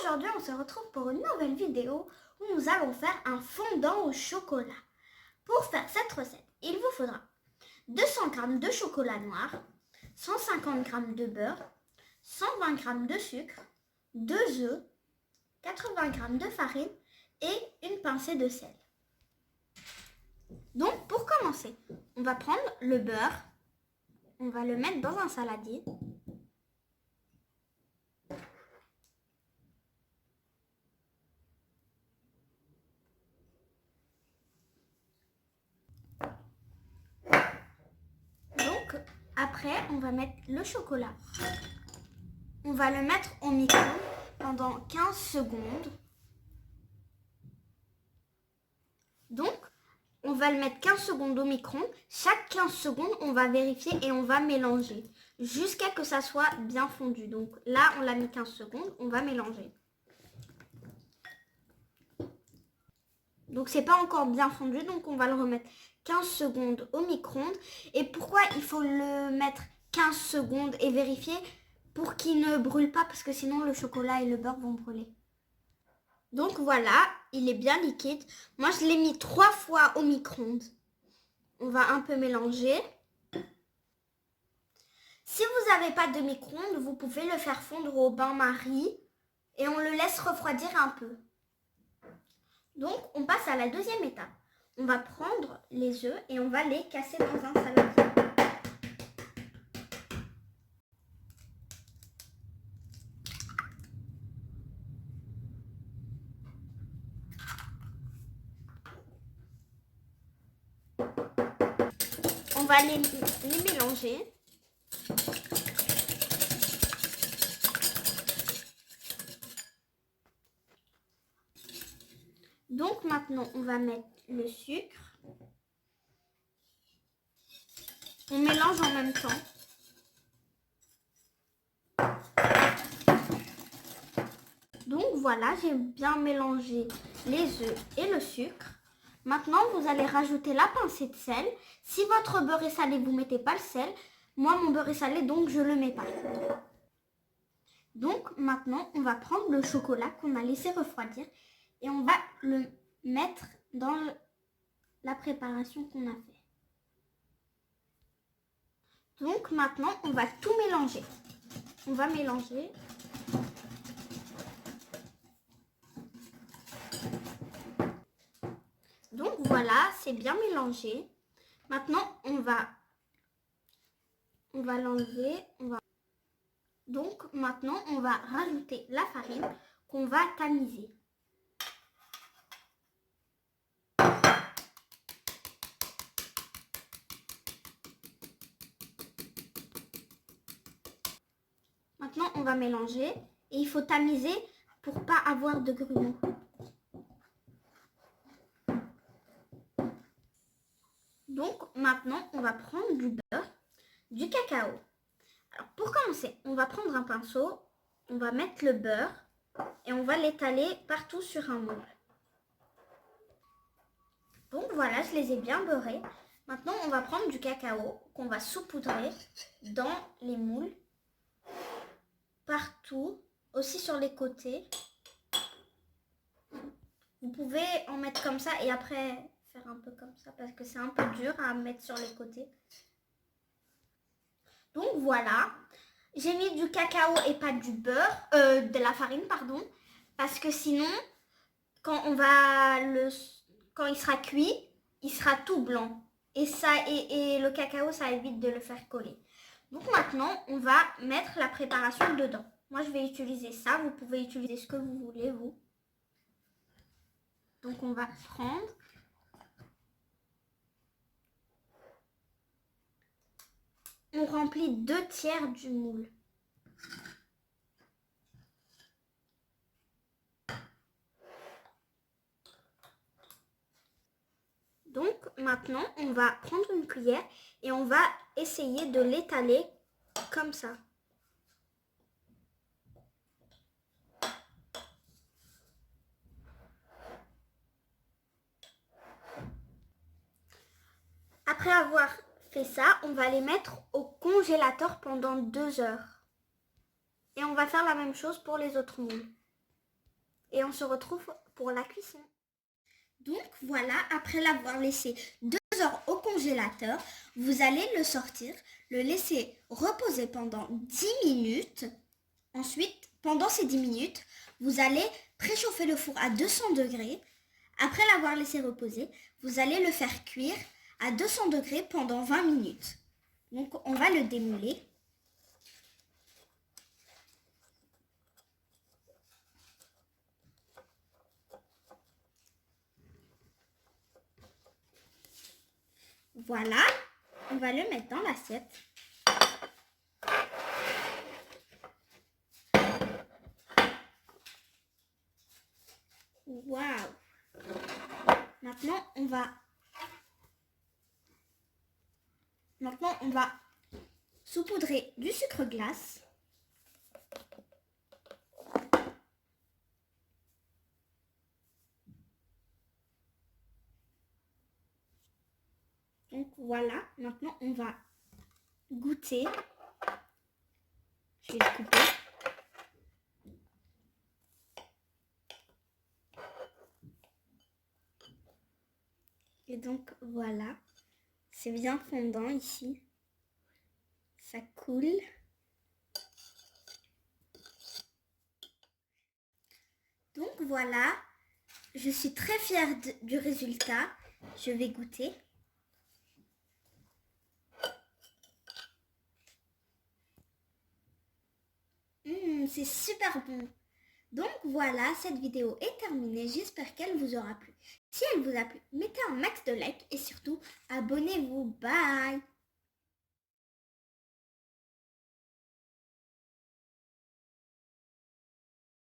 Aujourd'hui, on se retrouve pour une nouvelle vidéo où nous allons faire un fondant au chocolat. Pour faire cette recette, il vous faudra 200 g de chocolat noir, 150 g de beurre, 120 g de sucre, 2 œufs, 80 g de farine et une pincée de sel. Donc pour commencer, on va prendre le beurre, on va le mettre dans un saladier. Donc après, on va mettre le chocolat. On va le mettre au micro-ondes pendant 15 secondes. Donc, on va le mettre 15 secondes au micro-ondes. Chaque 15 secondes, on va vérifier et on va mélanger jusqu'à ce que ça soit bien fondu. Donc là, on l'a mis 15 secondes, on va mélanger. Donc, c'est pas encore bien fondu, donc on va le remettre 15 secondes au micro-ondes. Et pourquoi il faut le mettre 15 secondes et vérifier? Pour qu'il ne brûle pas, parce que sinon le chocolat et le beurre vont brûler. Donc voilà, il est bien liquide. Moi, je l'ai mis 3 fois au micro-ondes. On va un peu mélanger. Si vous n'avez pas de micro-ondes, vous pouvez le faire fondre au bain-marie et on le laisse refroidir un peu. Donc, on passe à la deuxième étape. On va prendre les œufs et on va les casser dans un saladier. On va les mélanger. Donc maintenant, on va mettre le sucre. On mélange en même temps. Donc voilà, j'ai bien mélangé les œufs et le sucre. Maintenant, vous allez rajouter la pincée de sel. Si votre beurre est salé, vous ne mettez pas le sel. Moi, mon beurre est salé, donc je ne le mets pas. Donc maintenant, on va prendre le chocolat qu'on a laissé refroidir et on va le mettre dans la préparation qu'on a fait. Donc maintenant, on va tout mélanger. On va mélanger. Donc voilà, c'est bien mélangé. Maintenant, on va l'enlever. Donc maintenant, on va rajouter la farine qu'on va tamiser. Maintenant, on va mélanger et il faut tamiser pour ne pas avoir de grumeaux. Donc maintenant, on va prendre du beurre, du cacao. Alors pour commencer, on va prendre un pinceau, on va mettre le beurre et on va l'étaler partout sur un moule. Donc voilà, je les ai bien beurrés. Maintenant, on va prendre du cacao qu'on va saupoudrer dans les moules, partout, aussi sur les côtés. Vous pouvez en mettre comme ça et après faire un peu comme ça parce que c'est un peu dur à mettre sur les côtés. Donc voilà, j'ai mis du cacao et pas du beurre, de la farine pardon, parce que sinon quand il sera cuit, il sera tout blanc et le cacao ça évite de le faire coller. Donc maintenant on va mettre la préparation dedans. Moi je vais utiliser ça, vous pouvez utiliser ce que vous voulez vous. Donc on va prendre. On remplit 2 tiers du moule. Donc maintenant, on va prendre une cuillère et on va essayer de l'étaler comme ça. Après avoir fait ça, on va les mettre au congélateur pendant 2 heures. Et on va faire la même chose pour les autres moules. et on se retrouve pour la cuisson. Donc voilà, après l'avoir laissé 2 heures au congélateur, vous allez le sortir, le laisser reposer pendant 10 minutes. Ensuite, pendant ces 10 minutes, vous allez préchauffer le four à 200 degrés. Après l'avoir laissé reposer, vous allez le faire cuire à 200 degrés pendant 20 minutes. Donc on va le démouler. Voilà, on va le mettre dans l'assiette. Waouh! Maintenant, on va saupoudrer du sucre glace. Donc voilà, maintenant on va goûter. Je vais le couper. Et donc voilà, c'est bien fondant ici. Ça coule. Donc voilà, je suis très fière du résultat. Je vais goûter. C'est super bon. Donc voilà, cette vidéo est terminée. J'espère qu'elle vous aura plu. Si elle vous a plu, mettez un max de likes et surtout, abonnez-vous. Bye!